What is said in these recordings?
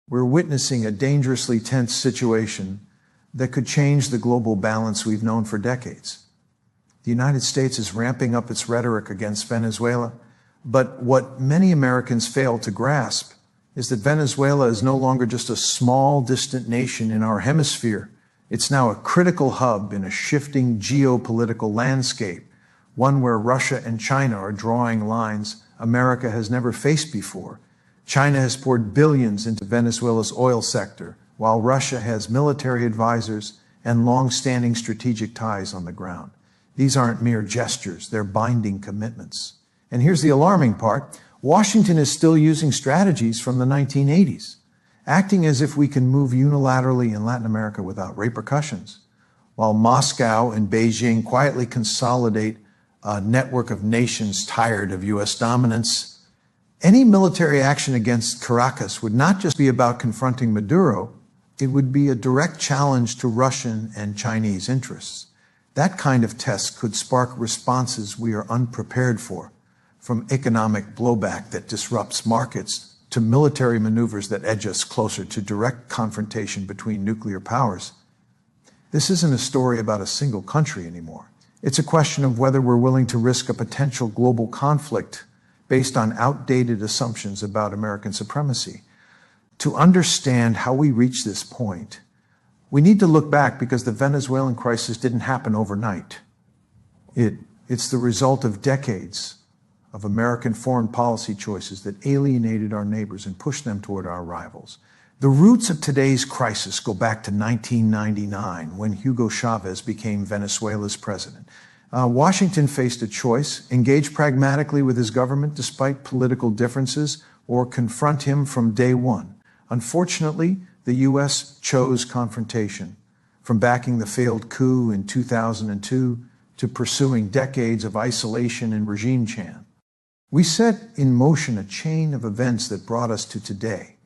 We're witnessing a dangerously tense situation that could change the global balance we've known for decades. The United States is ramping up its rhetoric against Venezuela, but what many Americans fail to grasp is that Venezuela is no longer just a small, distant nation in our hemisphere. It's now a critical hub in a shifting geopolitical landscape, one where Russia and China are drawing lines America has never faced before. China has poured billions into Venezuela's oil sector, while Russia has military advisors and long-standing strategic ties on the ground. These aren't mere gestures, they're binding commitments. And here's the alarming part. Washington is still using strategies from the 1980s, acting as if we can move unilaterally in Latin America without repercussions, while Moscow and Beijing quietly consolidate a network of nations tired of U.S. dominance. Any military action against Caracas would not just be about confronting Maduro, it would be a direct challenge to Russian and Chinese interests. That kind of test could spark responses we are unprepared for, from economic blowback that disrupts markets to military maneuvers that edge us closer to direct confrontation between nuclear powers. This isn't a story about a single country anymore. It's a question of whether we're willing to risk a potential global conflict based on outdated assumptions about American supremacy. To understand how we reach this point, we need to look back because the Venezuelan crisis didn't happen overnight. It's the result of decades of American foreign policy choices that alienated our neighbors and pushed them toward our rivals. The roots of today's crisis go back to 1999, when Hugo Chavez became Venezuela's president. Washington faced a choice: engage pragmatically with his government despite political differences, or confront him from day one. Unfortunately, the U.S. chose confrontation, from backing the failed coup in 2002 to pursuing decades of isolation and regime change. We set in motion a chain of events that brought us to today.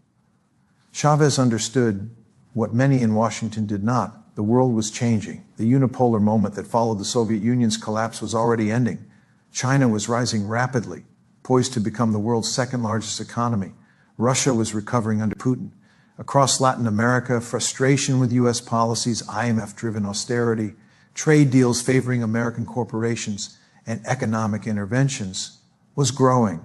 Chavez understood what many in Washington did not. The world was changing. The unipolar moment that followed the Soviet Union's collapse was already ending. China was rising rapidly, poised to become the world's second largest economy. Russia was recovering under Putin. Across Latin America, frustration with U.S. policies, IMF-driven austerity, trade deals favoring American corporations, and economic interventions was growing.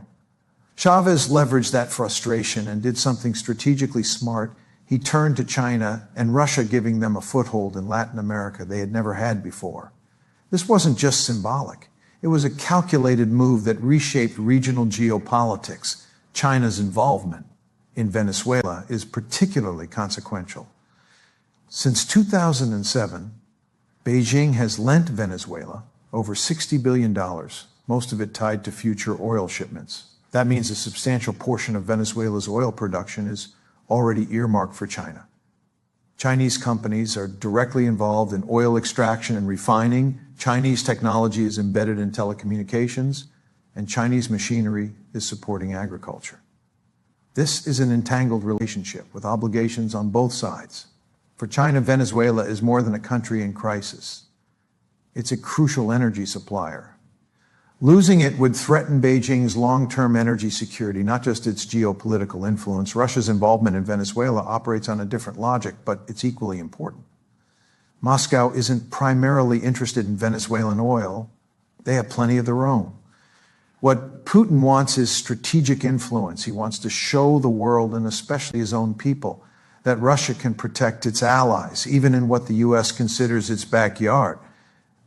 Chavez leveraged that frustration and did something strategically smart. He turned to China and Russia, giving them a foothold in Latin America they had never had before. This wasn't just symbolic. It was a calculated move that reshaped regional geopolitics. China's involvement in Venezuela is particularly consequential. Since 2007, Beijing has lent Venezuela over $60 billion, most of it tied to future oil shipments. That means a substantial portion of Venezuela's oil production is already earmarked for China. Chinese companies are directly involved in oil extraction and refining. Chinese technology is embedded in telecommunications, and Chinese machinery is supporting agriculture. This is an entangled relationship with obligations on both sides. For China, Venezuela is more than a country in crisis. It's a crucial energy supplier. Losing it would threaten Beijing's long-term energy security, not just its geopolitical influence. Russia's involvement in Venezuela operates on a different logic, but it's equally important. Moscow isn't primarily interested in Venezuelan oil. They have plenty of their own. What Putin wants is strategic influence. He wants to show the world, and especially his own people, that Russia can protect its allies, even in what the U.S. considers its backyard.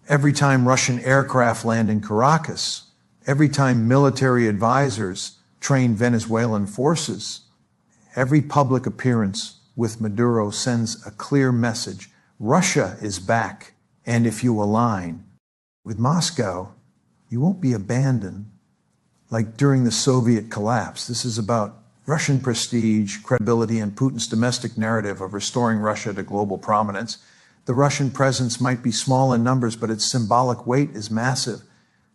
Every time Russian aircraft land in Caracas, every time military advisors train Venezuelan forces, every public appearance with Maduro sends a clear message: Russia is back, and if you align with Moscow, you won't be abandoned like during the Soviet collapse. This is about Russian prestige, credibility, and Putin's domestic narrative of restoring Russia to global prominence. The Russian presence might be small in numbers, but its symbolic weight is massive.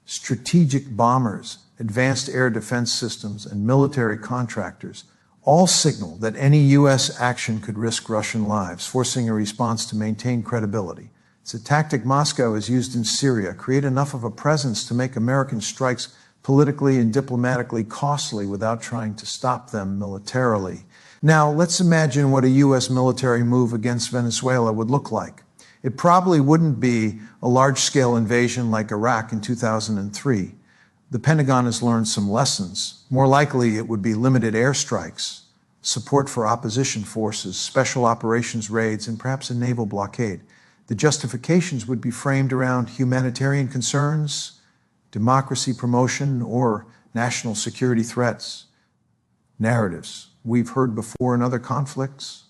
Strategic bombers, advanced air defense systems, and military contractors all signal that any U.S. action could risk Russian lives, forcing a response to maintain credibility. It's a tactic Moscow has used in Syria: create enough of a presence to make American strikes politically and diplomatically costly without trying to stop them militarily. Now, let's imagine what a U.S. military move against Venezuela would look like. It probably wouldn't be a large-scale invasion like Iraq in 2003. The Pentagon has learned some lessons. More likely, it would be limited airstrikes, support for opposition forces, special operations raids, and perhaps a naval blockade. The justifications would be framed around humanitarian concerns, democracy promotion, or national security threats. Narratives we've heard before in other conflicts.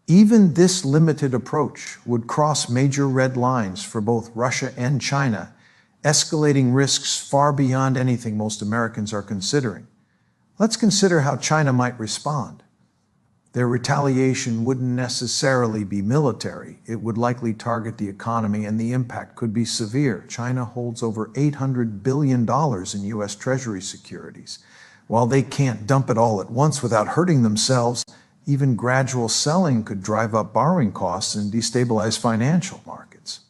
Even this limited approach would cross major red lines for both Russia and China, escalating risks far beyond anything most Americans are considering. Let's consider how China might respond. Their retaliation wouldn't necessarily be military. It would likely target the economy, and the impact could be severe. China holds over $800 billion in U.S. Treasury securities. While they can't dump it all at once without hurting themselves, even gradual selling could drive up borrowing costs and destabilize financial markets.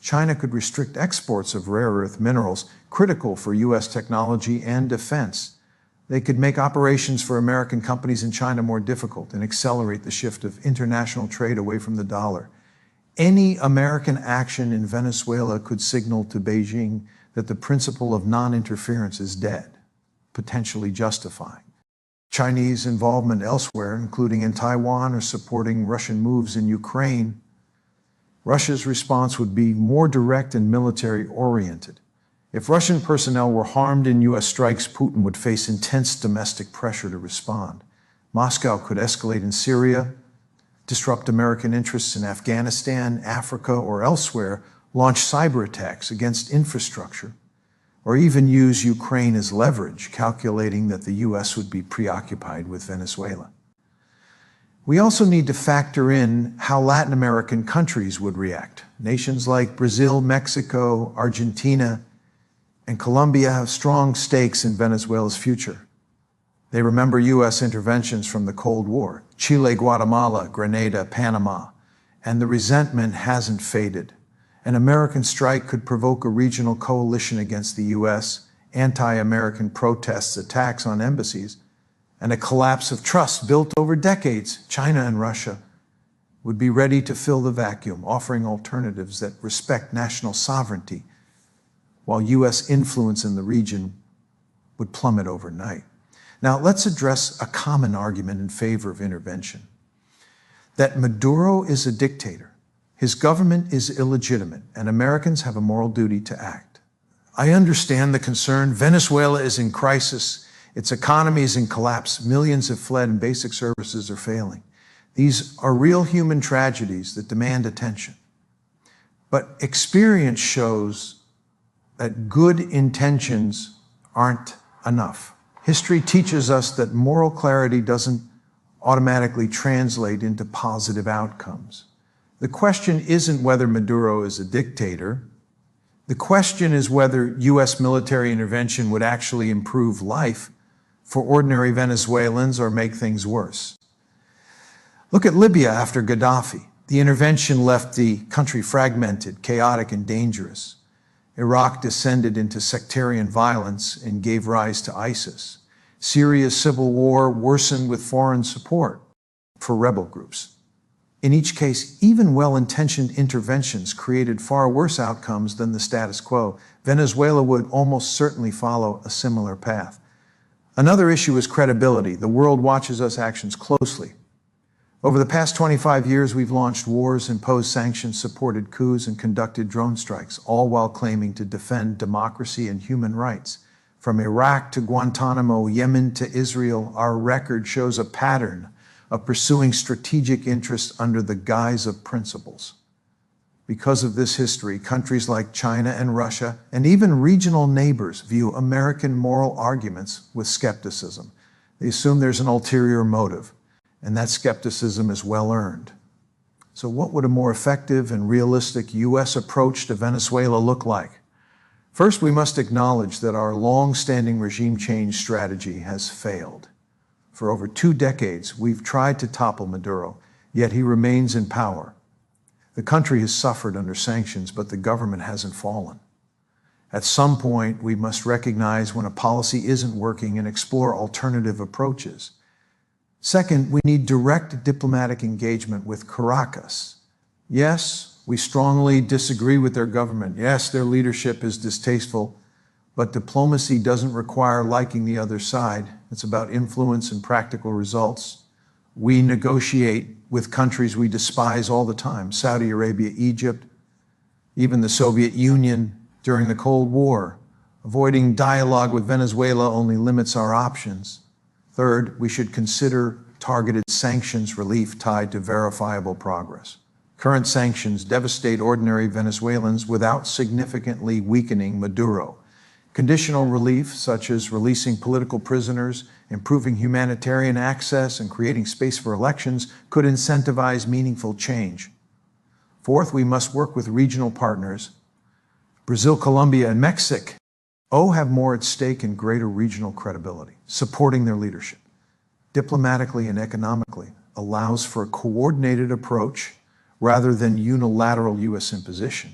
China could restrict exports of rare earth minerals critical for U.S. technology and defense. They could make operations for American companies in China more difficult and accelerate the shift of international trade away from the dollar. Any American action in Venezuela could signal to Beijing that the principle of non-interference is dead, potentially justifying Chinese involvement elsewhere, including in Taiwan or supporting Russian moves in Ukraine. Russia's response would be more direct and military-oriented. If Russian personnel were harmed in U.S. strikes, Putin would face intense domestic pressure to respond. Moscow could escalate in Syria, disrupt American interests in Afghanistan, Africa, or elsewhere, launch cyber attacks against infrastructure, or even use Ukraine as leverage, calculating that the U.S. would be preoccupied with Venezuela. We also need to factor in how Latin American countries would react. Nations like Brazil, Mexico, Argentina, and Colombia have strong stakes in Venezuela's future. They remember U.S. interventions from the Cold War, Chile, Guatemala, Grenada, Panama, and the resentment hasn't faded. An American strike could provoke a regional coalition against the U.S., anti-American protests, attacks on embassies, and a collapse of trust built over decades. China and Russia would be ready to fill the vacuum, offering alternatives that respect national sovereignty, while U.S. influence in the region would plummet overnight. Now, let's address a common argument in favor of intervention: that Maduro is a dictator. His government is illegitimate, and Americans have a moral duty to act. I understand the concern. Venezuela is in crisis. Its economy is in collapse. Millions have fled, and basic services are failing. These are real human tragedies that demand attention. But experience shows that good intentions aren't enough. History teaches us that moral clarity doesn't automatically translate into positive outcomes. The question isn't whether Maduro is a dictator. The question is whether U.S. military intervention would actually improve life for ordinary Venezuelans or make things worse. Look at Libya after Gaddafi. The intervention left the country fragmented, chaotic, and dangerous. Iraq descended into sectarian violence and gave rise to ISIS. Syria's civil war worsened with foreign support for rebel groups. In each case, even well-intentioned interventions created far worse outcomes than the status quo. Venezuela would almost certainly follow a similar path. Another issue is credibility. The world watches us actions closely. Over the past 25 years, we've launched wars, imposed sanctions, supported coups, and conducted drone strikes, all while claiming to defend democracy and human rights. From Iraq to Guantanamo, Yemen to Israel, our record shows a pattern of pursuing strategic interests under the guise of principles. Because of this history, countries like China and Russia, and even regional neighbors, view American moral arguments with skepticism. They assume there's an ulterior motive, and that skepticism is well-earned. So what would a more effective and realistic U.S. approach to Venezuela look like? First, we must acknowledge that our long-standing regime change strategy has failed. For over 2 decades, we've tried to topple Maduro, yet he remains in power. The country has suffered under sanctions, but the government hasn't fallen. At some point, we must recognize when a policy isn't working and explore alternative approaches. Second, we need direct diplomatic engagement with Caracas. Yes, we strongly disagree with their government. Yes, their leadership is distasteful, but diplomacy doesn't require liking the other side. It's about influence and practical results. We negotiate with countries we despise all the time: Saudi Arabia, Egypt, even the Soviet Union during the Cold War. Avoiding dialogue with Venezuela only limits our options. Third, we should consider targeted sanctions relief tied to verifiable progress. Current sanctions devastate ordinary Venezuelans without significantly weakening Maduro. Conditional relief, such as releasing political prisoners, improving humanitarian access, and creating space for elections, could incentivize meaningful change. Fourth, we must work with regional partners. Brazil, Colombia, and Mexico have more at stake in greater regional credibility. Supporting their leadership, diplomatically and economically, allows for a coordinated approach rather than unilateral U.S. imposition.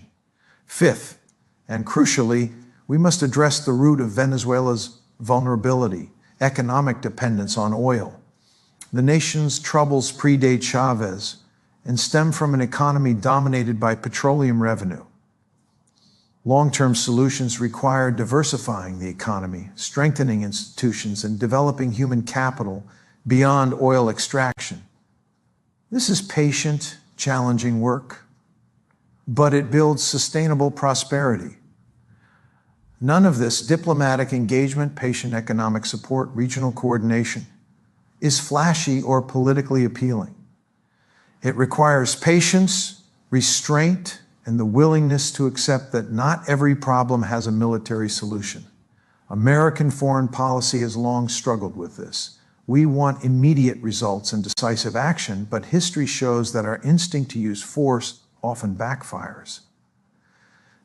Fifth, and crucially, we must address the root of Venezuela's vulnerability: economic dependence on oil. The nation's troubles predate Chavez and stem from an economy dominated by petroleum revenue. Long-term solutions require diversifying the economy, strengthening institutions, and developing human capital beyond oil extraction. This is patient, challenging work, but it builds sustainable prosperity. None of this diplomatic engagement, patient economic support, regional coordination is flashy or politically appealing. It requires patience, restraint, and the willingness to accept that not every problem has a military solution. American foreign policy has long struggled with this. We want immediate results and decisive action, but history shows that our instinct to use force often backfires.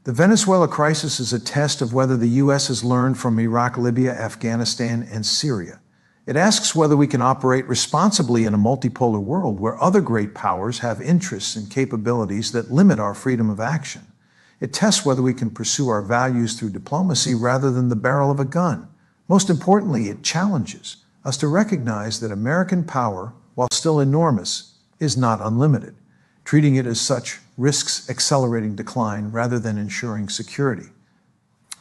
The Venezuela crisis is a test of whether the U.S. has learned from Iraq, Libya, Afghanistan, and Syria. It asks whether we can operate responsibly in a multipolar world where other great powers have interests and capabilities that limit our freedom of action. It tests whether we can pursue our values through diplomacy rather than the barrel of a gun. Most importantly, it challenges us to recognize that American power, while still enormous, is not unlimited. Treating it as such risks accelerating decline rather than ensuring security.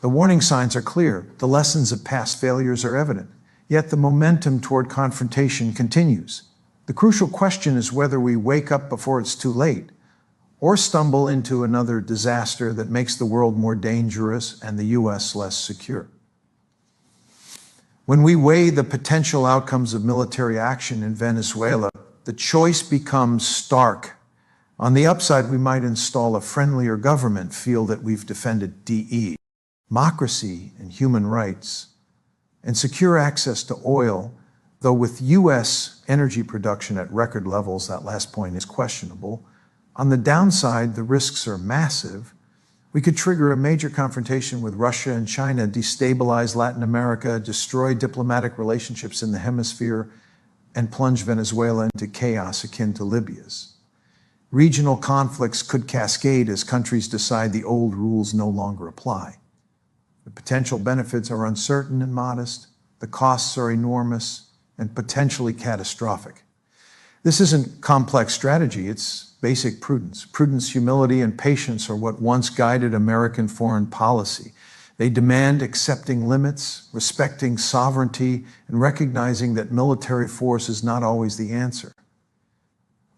The warning signs are clear. The lessons of past failures are evident. Yet the momentum toward confrontation continues. The crucial question is whether we wake up before it's too late or stumble into another disaster that makes the world more dangerous and the U.S. less secure. When we weigh the potential outcomes of military action in Venezuela, the choice becomes stark. On the upside, we might install a friendlier government, feel that we've defended democracy and human rights, and secure access to oil, though with U.S. energy production at record levels, that last point is questionable. On the downside, the risks are massive. We could trigger a major confrontation with Russia and China, destabilize Latin America, destroy diplomatic relationships in the hemisphere, and plunge Venezuela into chaos akin to Libya's. Regional conflicts could cascade as countries decide the old rules no longer apply. The potential benefits are uncertain and modest, the costs are enormous and potentially catastrophic. This isn't complex strategy, it's basic prudence. Prudence, humility, and patience are what once guided American foreign policy. They demand accepting limits, respecting sovereignty, and recognizing that military force is not always the answer.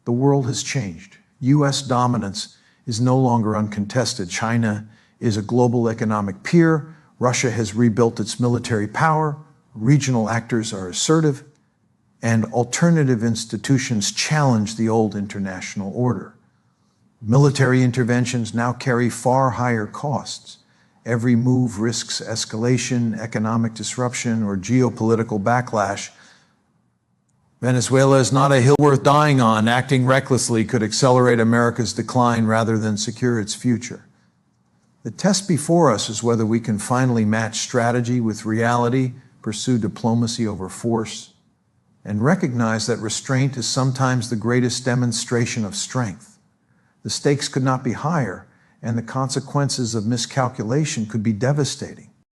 The world has changed. U.S. dominance is no longer uncontested. China is a global economic peer. Russia has rebuilt its military power. Regional actors are assertive, and alternative institutions challenge the old international order. Military interventions now carry far higher costs. Every move risks escalation, economic disruption, or geopolitical backlash. Venezuela is not a hill worth dying on. Acting recklessly could accelerate America's decline rather than secure its future. The test before us is whether we can finally match strategy with reality, pursue diplomacy over force, and recognize that restraint is sometimes the greatest demonstration of strength. The stakes could not be higher, and the consequences of miscalculation could be devastating.